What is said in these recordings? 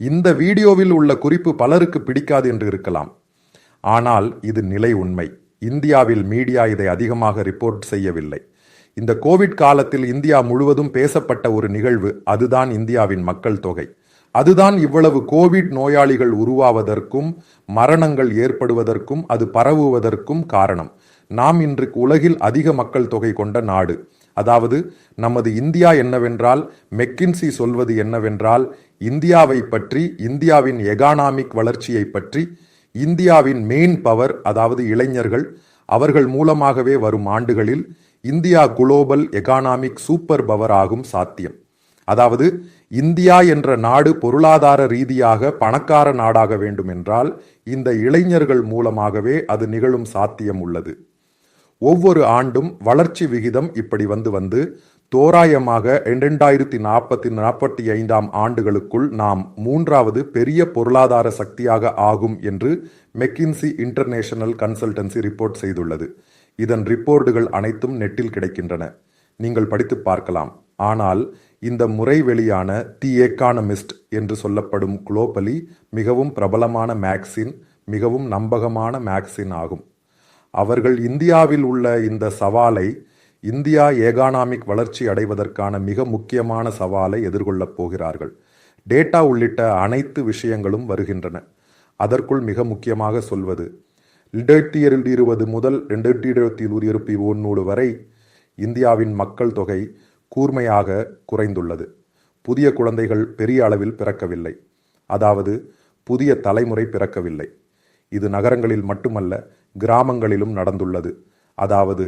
இந்த வீடியோவில் உள்ள குறிப்பு பலருக்கு பிடிக்காது என்று இருக்கலாம். ஆனால் இது நிலை உண்மை. இந்தியாவில் மீடியா இதை அதிகமாக ரிப்போர்ட் செய்யவில்லை. இந்த கோவிட் காலத்தில் இந்தியா முழுவதும் பேசப்பட்ட ஒரு நிகழ்வு, அதுதான் இந்தியாவின் மக்கள் தொகை. அதுதான் இவ்வளவு கோவிட் நோயாளிகள் உருவாவதற்கும் மரணங்கள் ஏற்படுவதற்கும் அது பரவுவதற்கும் காரணம். நாம் இன்றைக்கு உலகில் அதிக மக்கள் தொகை கொண்ட நாடு. அதாவது நமது இந்தியா என்னவென்றால், மெக்கின்சி சொல்வது என்னவென்றால், இந்தியாவை பற்றி, இந்தியாவின் எகானாமிக் வளர்ச்சியை பற்றி, இந்தியாவின் மெயின் பவர் அதாவது இளைஞர்கள், அவர்கள் மூலமாகவே வரும் ஆண்டுகளில் இந்தியா குளோபல் எகானாமிக் சூப்பர் பவர் ஆகும் சாத்தியம். அதாவது இந்தியா என்ற நாடு பொருளாதார ரீதியாக பணக்கார நாடாக வேண்டும் என்றால் இந்த இளைஞர்கள் மூலமாகவே அது நிகழும் சாத்தியம் உள்ளது. ஒவ்வொரு ஆண்டும் வளர்ச்சி விகிதம் இப்படி வந்து தோராயமாக 2045 ஆண்டுகளுக்குள் நாம் 3வது பெரிய பொருளாதார சக்தியாக ஆகும் என்று மெக்கின்சி இன்டர்நேஷனல் கன்சல்டன்சி ரிப்போர்ட் செய்துள்ளது. இதன் ரிப்போர்ட்டுகள் அனைத்தும் நெட்டில் கிடைக்கின்றன, நீங்கள் படித்து பார்க்கலாம். ஆனால் இந்த முறை வெளியான தி எக்கானமிஸ்ட் என்று சொல்லப்படும் குளோபலி மிகவும் பிரபலமான மேக்சின், மிகவும் நம்பகமான மேக்சின் ஆகும். அவர்கள் இந்தியாவில் உள்ள இந்த சவாலை, இந்தியா எகானாமிக் வளர்ச்சி அடைவதற்கான மிக முக்கியமான சவாலை எதிர்கொள்ளப் போகிறார்கள். டேட்டா உள்ளிட்ட அனைத்து விஷயங்களும் வருகின்றன. அதற்குள் மிக முக்கியமாக சொல்வது, 2020 முதல் 2021 வரை இந்தியாவின் மக்கள் தொகை கூர்மையாக குறைந்துள்ளது. புதிய குழந்தைகள் பெரிய அளவில் பிறக்கவில்லை. அதாவது புதிய தலைமுறை பிறக்கவில்லை. இது நகரங்களில் மட்டுமல்ல, கிராமங்களிலும் நடந்துள்ளது. அதாவது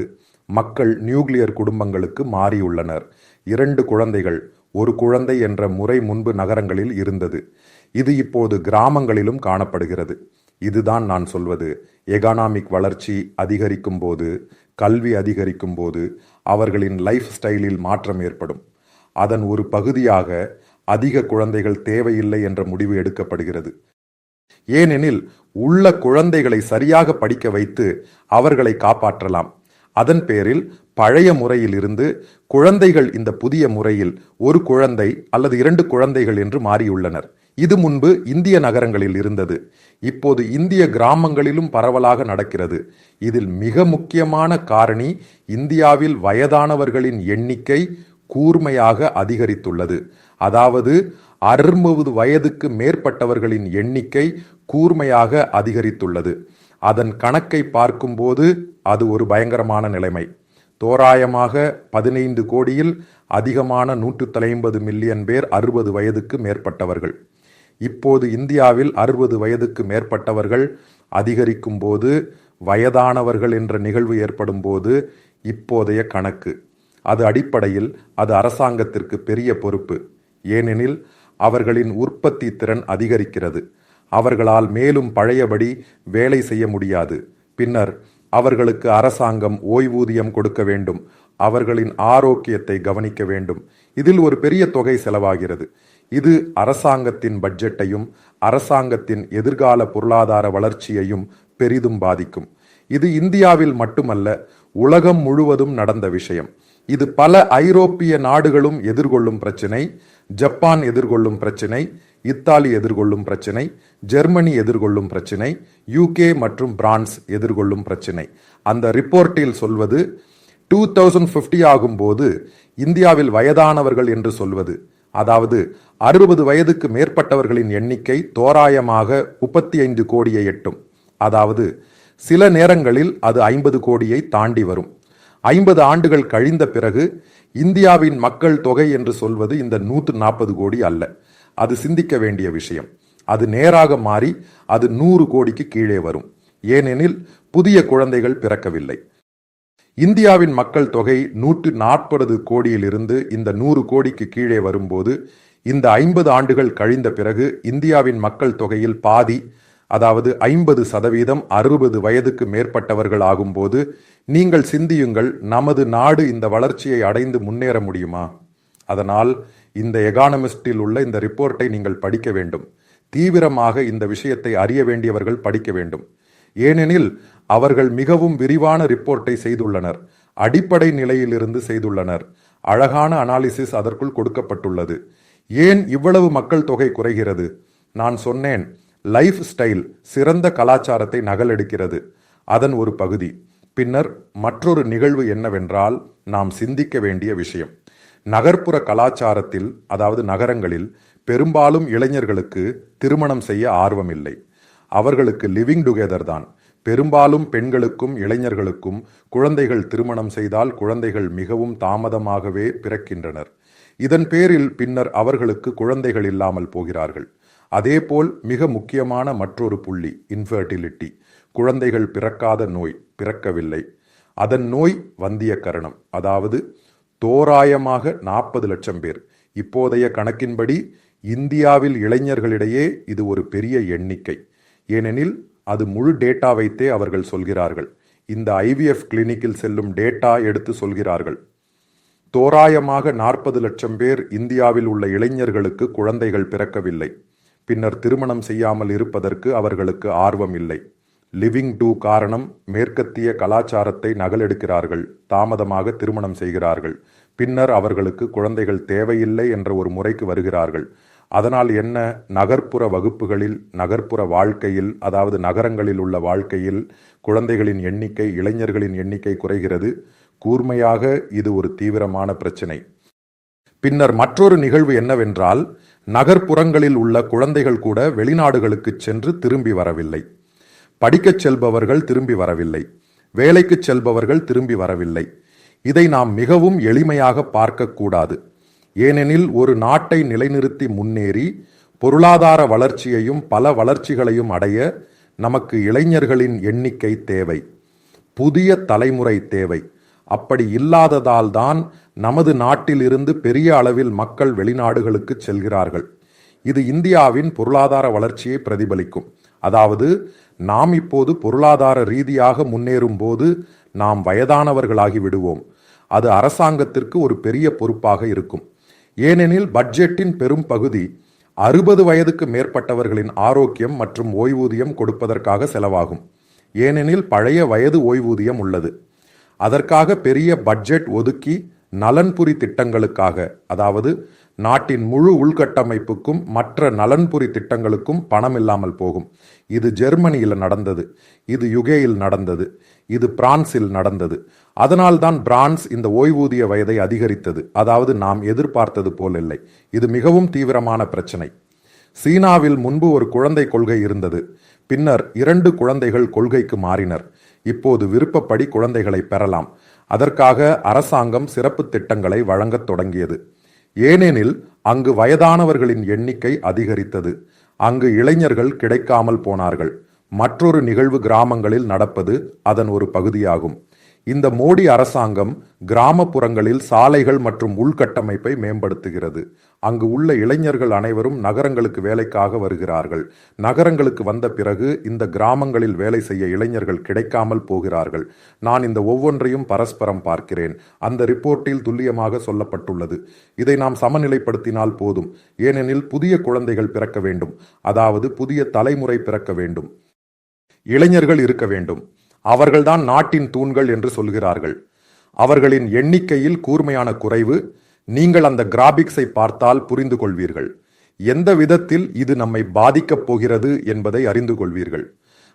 மக்கள் நியூக்ளியர் குடும்பங்களுக்கு மாறியுள்ளனர். 2 குழந்தைகள் 1 குழந்தை என்ற முறை முன்பு நகரங்களில் இருந்தது. இது இப்போது கிராமங்களிலும் காணப்படுகிறது. இதுதான் நான் சொல்வது, எகானாமிக் வளர்ச்சி அதிகரிக்கும் போது, கல்வி அதிகரிக்கும் போது அவர்களின் லைஃப் ஸ்டைலில் மாற்றம் ஏற்படும். அதன் ஒரு பகுதியாக அதிக குழந்தைகள் தேவையில்லை என்ற முடிவு எடுக்கப்படுகிறது. ஏனெனில் உள்ள குழந்தைகளை சரியாக படிக்க வைத்து அவர்களை காப்பாற்றலாம். அதன் பேரில் பழைய முறையில் இருந்து குழந்தைகள் இந்த புதிய முறையில் 1 குழந்தை அல்லது 2 குழந்தைகள் என்று மாறியுள்ளனர். இது முன்பு இந்திய நகரங்களில் இருந்தது. இப்போது இந்திய கிராமங்களிலும் பரவலாக நடக்கிறது. இதில் மிக முக்கியமான காரணி, இந்தியாவில் வயதானவர்களின் எண்ணிக்கை கூர்மையாக அதிகரித்துள்ளது. அதாவது 60 வயதுக்கு மேற்பட்டவர்களின் எண்ணிக்கை கூர்மையாக அதிகரித்துள்ளது. அதன் கணக்கை பார்க்கும்போது அது ஒரு பயங்கரமான நிலைமை. தோராயமாக 15 கோடியில் அதிகமான 150 மில்லியன் பேர் 60 வயதுக்கு மேற்பட்டவர்கள். இப்போது இந்தியாவில் 60 வயதுக்கு மேற்பட்டவர்கள் அதிகரிக்கும் போது, வயதானவர்கள் என்ற நிகழ்வு ஏற்படும் போது இப்போதைய கணக்கு, அது அடிப்படையில் அது அரசாங்கத்திற்கு பெரிய பொறுப்பு. ஏனெனில் அவர்களின் உற்பத்தி திறன் அதிகரிக்கிறது. அவர்களால் மேலும் பழையபடி வேலை செய்ய முடியாது. பின்னர் அவர்களுக்கு அரசாங்கம் ஓய்வூதியம் கொடுக்க வேண்டும். அவர்களின் ஆரோக்கியத்தை கவனிக்க வேண்டும். இதில் ஒரு பெரிய தொகை செலவாகிறது. இது அரசாங்கத்தின் பட்ஜெட்டையும் அரசாங்கத்தின் எதிர்கால பொருளாதார வளர்ச்சியையும் பெரிதும் பாதிக்கும். இது இந்தியாவில் மட்டுமல்ல, உலகம் முழுவதும் நடந்த விஷயம். இது பல ஐரோப்பிய நாடுகளும் எதிர்கொள்ளும் பிரச்சினை. ஜப்பான் எதிர்கொள்ளும் பிரச்சினை, இத்தாலி எதிர்கொள்ளும் பிரச்சினை, ஜெர்மனி எதிர்கொள்ளும் பிரச்சினை, UK மற்றும் பிரான்ஸ் எதிர்கொள்ளும் பிரச்சினை. அந்த ரிப்போர்ட்டில் சொல்வது, 2050 ஆகும்போது இந்தியாவில் வயதானவர்கள் என்று சொல்வது, அதாவது 60 வயதுக்கு மேற்பட்டவர்களின் எண்ணிக்கை தோராயமாக 35 கோடியை எட்டும். அதாவது சில நேரங்களில் அது 50 கோடியை தாண்டி வரும். 50 ஆண்டுகள் கழிந்த பிறகு இந்தியாவின் மக்கள் தொகை என்று சொல்வது இந்த 140 கோடி அல்ல. அது சிந்திக்க வேண்டிய விஷயம். அது நேராக மாறி அது 100 கோடிக்கு கீழே வரும். ஏனெனில் புதிய குழந்தைகள் பிறக்கவில்லை. இந்தியாவின் மக்கள் தொகை 140 கோடியிலிருந்து இந்த 100 கோடிக்கு கீழே வரும்போது, இந்த 50 ஆண்டுகள் கழிந்த பிறகு இந்தியாவின் மக்கள் தொகையில் பாதி, அதாவது 50% 60 வயதுக்கு மேற்பட்டவர்கள் ஆகும்போது, நீங்கள் சிந்தியுங்கள், நமது நாடு இந்த வளர்ச்சியை அடைந்து முன்னேற முடியுமா? அதனால் இந்த எகானமிஸ்டில் உள்ள இந்த ரிப்போர்ட்டை நீங்கள் படிக்க வேண்டும். தீவிரமாக இந்த விஷயத்தை அறிய வேண்டியவர்கள் படிக்க வேண்டும். ஏனெனில் அவர்கள் மிகவும் விரிவான ரிப்போர்ட்டை செய்துள்ளனர். அடிப்படை நிலையிலிருந்து செய்துள்ளனர். அழகான அனாலிசிஸ் அதற்குள் கொடுக்கப்பட்டுள்ளது. ஏன் இவ்வளவு மக்கள் தொகை குறைகிறது? நான் சொன்னேன், லைஃப் ஸ்டைல் சிறந்த கலாச்சாரத்தை நகலெடுக்கிறது. அதன் ஒரு பகுதி. பின்னர் மற்றொரு நிகழ்வு என்னவென்றால், நாம் சிந்திக்க வேண்டிய விஷயம். நகர்ப்புற கலாச்சாரத்தில், அதாவது நகரங்களில், பெரும்பாலும் இளைஞர்களுக்கு திருமணம் செய்ய ஆர்வம் இல்லை. அவர்களுக்கு லிவிங் டுகெதர் தான். பெரும்பாலும் பெண்களுக்கும் இளைஞர்களுக்கும் குழந்தைகள் திருமணம் செய்தால் குழந்தைகள் மிகவும் தாமதமாகவே பிறக்கின்றனர். இதன் பேரில் பின்னர் அவர்களுக்கு குழந்தைகள் இல்லாமல் போகிறார்கள். அதேபோல் மிக முக்கியமான மற்றொரு புள்ளி இன்ஃபர்டிலிட்டி. குழந்தைகள் பிறக்காத நோய் பிறக்கவில்லை. அதன் நோய் வந்தியக்கரணம். அதாவது தோராயமாக 40 லட்சம் பேர். இப்போதைய கணக்கின்படி இந்தியாவில் இளைஞர்களிடையே இது ஒரு பெரிய எண்ணிக்கை. ஏனெனில் அது முழு டேட்டா வைத்தே அவர்கள் சொல்கிறார்கள். இந்த IVF கிளினிக்கில் செல்லும் டேட்டா எடுத்து சொல்கிறார்கள். தோராயமாக 40 லட்சம் பேர் இந்தியாவில் உள்ள இளைஞர்களுக்கு குழந்தைகள் பிறக்கவில்லை. பின்னர் திருமணம் செய்யாமல் இருப்பதற்கு அவர்களுக்கு ஆர்வம் இல்லை. லிவிங் டூ காரணம், மேற்கத்திய கலாச்சாரத்தை நகலெடுக்கிறார்கள், தாமதமாக திருமணம் செய்கிறார்கள். பின்னர் அவர்களுக்கு குழந்தைகள் தேவையில்லை என்ற ஒரு முறைக்கு வருகிறார்கள். அதனால் என்ன, நகர்ப்புற வகுப்புகளில், நகர்ப்புற வாழ்க்கையில், அதாவது நகரங்களில் உள்ள வாழ்க்கையில் குழந்தைகளின் எண்ணிக்கை, இளைஞர்களின் எண்ணிக்கை குறைகிறது. கூர்மையாக இது ஒரு தீவிரமான பிரச்சனை. பின்னர் மற்றொரு நிகழ்வு என்னவென்றால், நகர்ப்புறங்களில் உள்ள குழந்தைகள் கூட வெளிநாடுகளுக்கு சென்று திரும்பி வரவில்லை. படிக்கச் செல்பவர்கள் திரும்பி வரவில்லை. வேலைக்கு செல்பவர்கள் திரும்பி வரவில்லை. இதை நாம் மிகவும் எளிமையாக பார்க்கக்கூடாது. ஏனெனில் ஒரு நாட்டை நிலைநிறுத்தி முன்னேறி பொருளாதார வளர்ச்சியையும் பல வளர்ச்சிகளையும் அடைய நமக்கு இளைஞர்களின் எண்ணிக்கை தேவை. புதிய தலைமுறை தேவை. அப்படி இல்லாததால் தான் நமது நாட்டில் இருந்து பெரிய அளவில் மக்கள் வெளிநாடுகளுக்கு செல்கிறார்கள். இது இந்தியாவின் பொருளாதார வளர்ச்சியை பிரதிபலிக்கும். அதாவது நாம் இப்போது பொருளாதார ரீதியாக முன்னேறும் போது நாம் வயதானவர்களாகி விடுவோம். அது அரசாங்கத்திற்கு ஒரு பெரிய பொறுப்பாக இருக்கும். ஏனெனில் பட்ஜெட்டின் பெரும் பகுதி 60 வயதுக்கு மேற்பட்டவர்களின் ஆரோக்கியம் மற்றும் ஓய்வூதியம் கொடுப்பதற்காக செலவாகும். ஏனெனில் பழைய வயது ஓய்வூதியம் உள்ளது. அதற்காக பெரிய பட்ஜெட் ஒதுக்கி நலன்புரி திட்டங்களுக்காக, அதாவது நாட்டின் முழு உள்கட்டமைப்புக்கும் மற்ற நலன்புரி திட்டங்களுக்கும் பணம் இல்லாமல் போகும். இது ஜெர்மனியில் நடந்தது, இது யுகேயில் நடந்தது, இது பிரான்சில் நடந்தது. அதனால்தான் பிரான்ஸ் இந்த ஓய்வூதிய வயதை அதிகரித்தது. அதாவது நாம் எதிர்பார்த்தது போல் இல்லை. இது மிகவும் தீவிரமான பிரச்சனை. சீனாவில் முன்பு ஒரு குழந்தை கொள்கை இருந்தது. பின்னர் 2 குழந்தைகள் கொள்கைக்கு மாறினர். இப்போது விருப்பப்படி குழந்தைகளை பெறலாம். அதற்காக அரசாங்கம் சிறப்பு திட்டங்களை வழங்கத் தொடங்கியது. ஏனெனில் அங்கு வயதானவர்களின் எண்ணிக்கை அதிகரித்தது. அங்கு இளைஞர்கள் கிடைக்காமல் போனார்கள். மற்றொரு நிகழ்வு கிராமங்களில் நடப்பது அதன் ஒரு பகுதியாகும். இந்த மோடி அரசாங்கம் கிராமப்புறங்களில் சாலைகள் மற்றும் உள்கட்டமைப்பை மேம்படுத்துகிறது. அங்கு உள்ள இளைஞர்கள் அனைவரும் நகரங்களுக்கு வேலைக்காக வருகிறார்கள். நகரங்களுக்கு வந்த பிறகு இந்த கிராமங்களில் வேலை செய்ய இளைஞர்கள் கிடைக்காமல் போகிறார்கள். நான் இந்த ஒவ்வொன்றையும் பரஸ்பரம் பார்க்கிறேன். அந்த ரிப்போர்ட்டில் துல்லியமாக சொல்லப்பட்டுள்ளது. இதை நாம் சமநிலைப்படுத்தினால் போதும். ஏனெனில் புதிய குழந்தைகள் பிறக்க வேண்டும். அதாவது புதிய தலைமுறை பிறக்க வேண்டும். இளைஞர்கள் இருக்க வேண்டும். அவர்கள்தான் நாட்டின் தூண்கள் என்று சொல்கிறார்கள். அவர்களின் எண்ணிக்கையில் கூர்மையான குறைவு. நீங்கள் அந்த கிராபிக்ஸை பார்த்தால் புரிந்து கொள்வீர்கள். எந்த விதத்தில் இது நம்மை பாதிக்கப் போகிறது என்பதை அறிந்து கொள்வீர்கள்.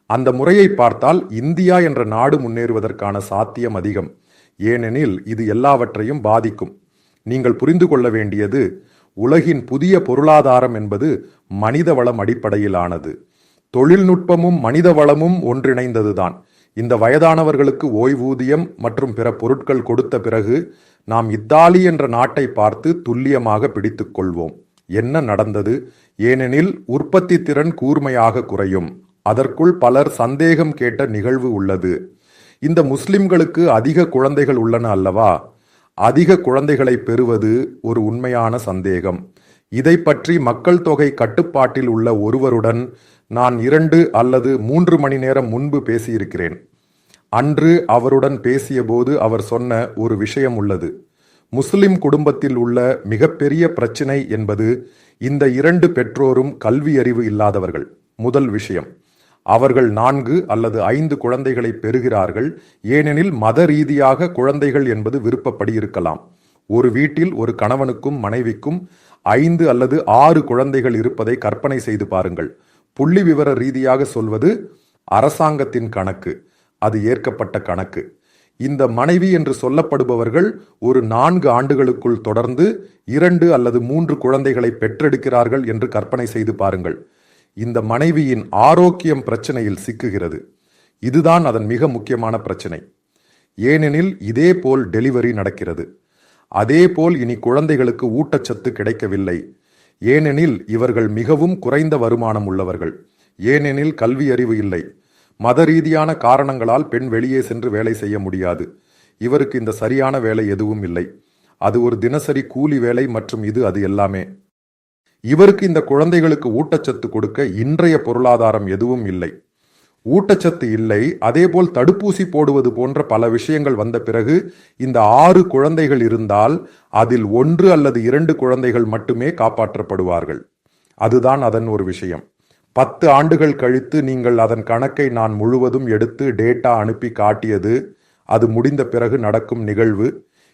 அந்த முறையை பார்த்தால் இந்தியா என்ற நாடு முன்னேறுவதற்கான சாத்தியம் அதிகம். ஏனெனில் இது எல்லாவற்றையும் பாதிக்கும். நீங்கள் புரிந்து கொள்ள வேண்டியது, உலகின் புதிய பொருளாதாரம் என்பது மனித வளம் அடிப்படையிலானது. தொழில்நுட்பமும் மனித வளமும் ஒன்றிணைந்ததுதான். இந்த வயதானவர்களுக்கு ஓய்வூதியம் மற்றும் பிற பொருட்கள் கொடுத்த பிறகு நாம் இத்தாலி என்ற நாட்டை பார்த்து துல்லியமாக பிடித்துக் கொள்வோம். என்ன நடந்தது? ஏனெனில் உற்பத்தி திறன் கூர்மையாக குறையும். அதற்குள் பலர் சந்தேகம் கேட்ட நிகழ்வு உள்ளது. இந்த முஸ்லிம்களுக்கு அதிக குழந்தைகள் உள்ளன அல்லவா? அதிக குழந்தைகளை பெறுவது ஒரு உண்மையான சந்தேகம். இதை பற்றி மக்கள் தொகை கட்டுப்பாட்டில் உள்ள ஒருவருடன் நான் 2 அல்லது 3 மணி நேரம் முன்பு பேசியிருக்கிறேன். அன்று அவருடன் பேசிய போது அவர் சொன்ன ஒரு விஷயம் உள்ளது. முஸ்லிம் குடும்பத்தில் உள்ள மிகப்பெரிய பிரச்சினை என்பது இந்த 2 பெற்றோரும் கல்வி அறிவு இல்லாதவர்கள். முதல் விஷயம், அவர்கள் 4 அல்லது 5 குழந்தைகளை பெறுகிறார்கள். ஏனெனில் மத ரீதியாக குழந்தைகள் என்பது விருப்பப்படி இருக்கலாம். ஒரு வீட்டில் ஒரு கணவனுக்கும் மனைவிக்கும் 5 அல்லது 6 குழந்தைகள் இருப்பதை கற்பனை செய்து பாருங்கள். புள்ளி விவர ரீதியாக சொல்வது அரசாங்கத்தின் கணக்கு, அது ஏற்கப்பட்ட கணக்கு. இந்த மனைவி என்று சொல்லப்படுபவர்கள் ஒரு 4 ஆண்டுகளுக்குள் தொடர்ந்து 2 அல்லது 3 குழந்தைகளை பெற்றெடுக்கிறார்கள் என்று கற்பனை செய்து பாருங்கள். இந்த மனைவியின் ஆரோக்கியம் பிரச்சனையில் சிக்குகிறது. இதுதான் அதன் மிக முக்கியமான பிரச்சனை. ஏனெனில் இதேபோல் டெலிவரி நடக்கிறது. அதேபோல் இனி குழந்தைகளுக்கு ஊட்டச்சத்து கிடைக்கவில்லை. ஏனெனில் இவர்கள் மிகவும் குறைந்த வருமானம் உள்ளவர்கள். ஏனெனில் கல்வி அறிவு இல்லை. மத ரீதியான காரணங்களால் பெண் வெளியே சென்று வேலை செய்ய முடியாது. இவருக்கு இந்த சரியான வேலை எதுவும் இல்லை. அது ஒரு தினசரி கூலி வேலை மற்றும் இது அது எல்லாமே. இவருக்கு இந்த குழந்தைகளுக்கு ஊட்டச்சத்து கொடுக்க இன்றைய பொருளாதாரம் எதுவும் இல்லை. ஊட்டச்சத்து இல்லை. அதேபோல் தடுப்பூசி போடுவது போன்ற பல விஷயங்கள் வந்த பிறகு இந்த 6 குழந்தைகள் இருந்தால் அதில் 1 அல்லது 2 குழந்தைகள் மட்டுமே காப்பாற்றப்படுவார்கள். அதுதான் அதன் ஒரு விஷயம். 10 ஆண்டுகள் கழித்து நீங்கள் அதன் கணக்கை நான் முழுவதும் எடுத்து டேட்டா அனுப்பி காட்டியது. அது முடிந்த பிறகு நடக்கும் நிகழ்வு.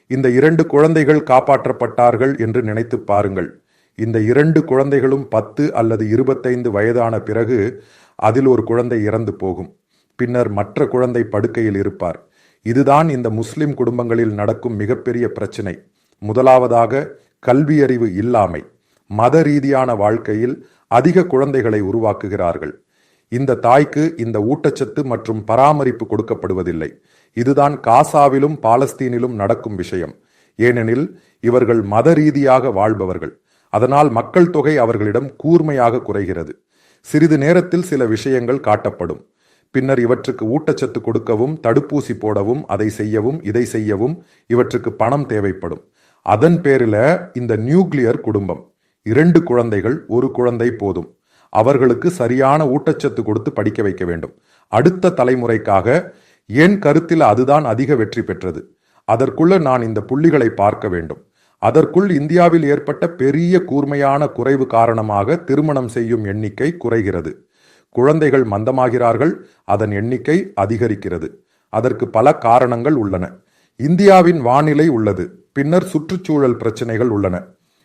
இந்த 2 குழந்தைகள் காப்பாற்றப்பட்டார்கள் என்று நினைத்து பாருங்கள். இந்த 2 குழந்தைகளும் 10 அல்லது 25 வயதான பிறகு அதில் ஒரு குழந்தை இறந்து போகும். பின்னர் மற்ற குழந்தை படுக்கையில் இருப்பார். இதுதான் இந்த முஸ்லிம் குடும்பங்களில் நடக்கும் மிகப்பெரிய பிரச்சனை. முதலாவதாக கல்வியறிவு இல்லாமை. மத ரீதியான வாழ்க்கையில் அதிக குழந்தைகளை உருவாக்குகிறார்கள். இந்த தாய்க்கு இந்த ஊட்டச்சத்து மற்றும் பராமரிப்பு கொடுக்கப்படுவதில்லை. இதுதான் காசாவிலும் பாலஸ்தீனிலும் நடக்கும் விஷயம். ஏனெனில் இவர்கள் மத ரீதியாக வாழ்பவர்கள். அதனால் மக்கள் தொகை அவர்களிடம் கூர்மையாக குறைகிறது. சிறிது நேரத்தில் சில விஷயங்கள் காட்டப்படும். பின்னர் இவற்றுக்கு ஊட்டச்சத்து கொடுக்கவும், தடுப்பூசி போடவும், அதை செய்யவும், இதை செய்யவும் இவற்றுக்கு பணம் தேவைப்படும். அதன் பேரில் இந்த நியூக்ளியர் குடும்பம். 2 குழந்தைகள், 1 குழந்தை போதும். அவர்களுக்கு சரியான ஊட்டச்சத்து கொடுத்து படிக்க வைக்க வேண்டும். அடுத்த தலைமுறைக்காக என் கருத்தில் அதுதான் அதிக வெற்றி பெற்றது. அதற்குள்ள நான் இந்த புள்ளிகளை பார்க்க வேண்டும். அதற்குள் இந்தியாவில் ஏற்பட்ட பெரிய கூர்மையான குறைவு காரணமாக திருமணம் செய்யும் எண்ணிக்கை குறைகிறது. குழந்தைகள் மந்தமாகிறார்கள். அதன் எண்ணிக்கை அதிகரிக்கிறது. அதற்கு பல காரணங்கள் உள்ளன. இந்தியாவின் வானிலை உள்ளது. பின்னர் சுற்றுச்சூழல் பிரச்சனைகள் உள்ளன.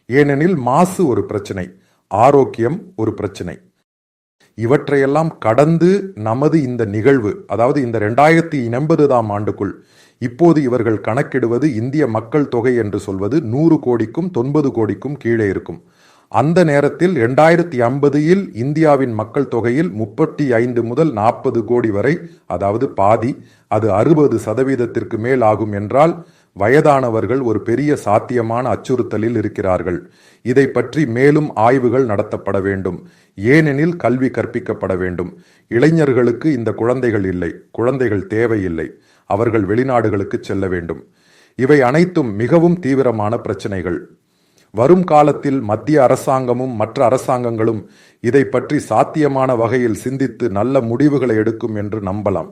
ஏனெனில் மாசு ஒரு பிரச்சனை, ஆரோக்கியம் ஒரு பிரச்சனை. இவற்றையெல்லாம் கடந்து நமது இந்த நிகழ்வு, அதாவது இந்த 2080ஆம் ஆண்டுக்குள் இப்போது இவர்கள் கணக்கிடுவது இந்திய மக்கள் தொகை என்று சொல்வது 100 கோடிக்கும் 90 கோடிக்கும் கீழே இருக்கும். அந்த நேரத்தில் 2050இல் இந்தியாவின் மக்கள் தொகையில் 35 முதல் 40 கோடி வரை, அதாவது பாதி, அது 60% மேல் ஆகும் என்றால் வயதானவர்கள் ஒரு பெரிய சாத்தியமான அச்சுறுத்தலில் இருக்கிறார்கள். இதை பற்றி மேலும் ஆய்வுகள் நடத்தப்பட வேண்டும். ஏனெனில் கல்வி கற்பிக்கப்பட வேண்டும். இளைஞர்களுக்கு இந்த குழந்தைகள் இல்லை, குழந்தைகள் தேவையில்லை. அவர்கள் வெளிநாடுகளுக்கு செல்ல வேண்டும். இவை அனைத்தும் மிகவும் தீவிரமான பிரச்சனைகள். வரும் காலத்தில் மத்திய அரசாங்கமும் மற்ற அரசாங்கங்களும் இதை பற்றி சாத்தியமான வகையில் சிந்தித்து நல்ல முடிவுகளை எடுக்கும் என்று நம்பலாம்.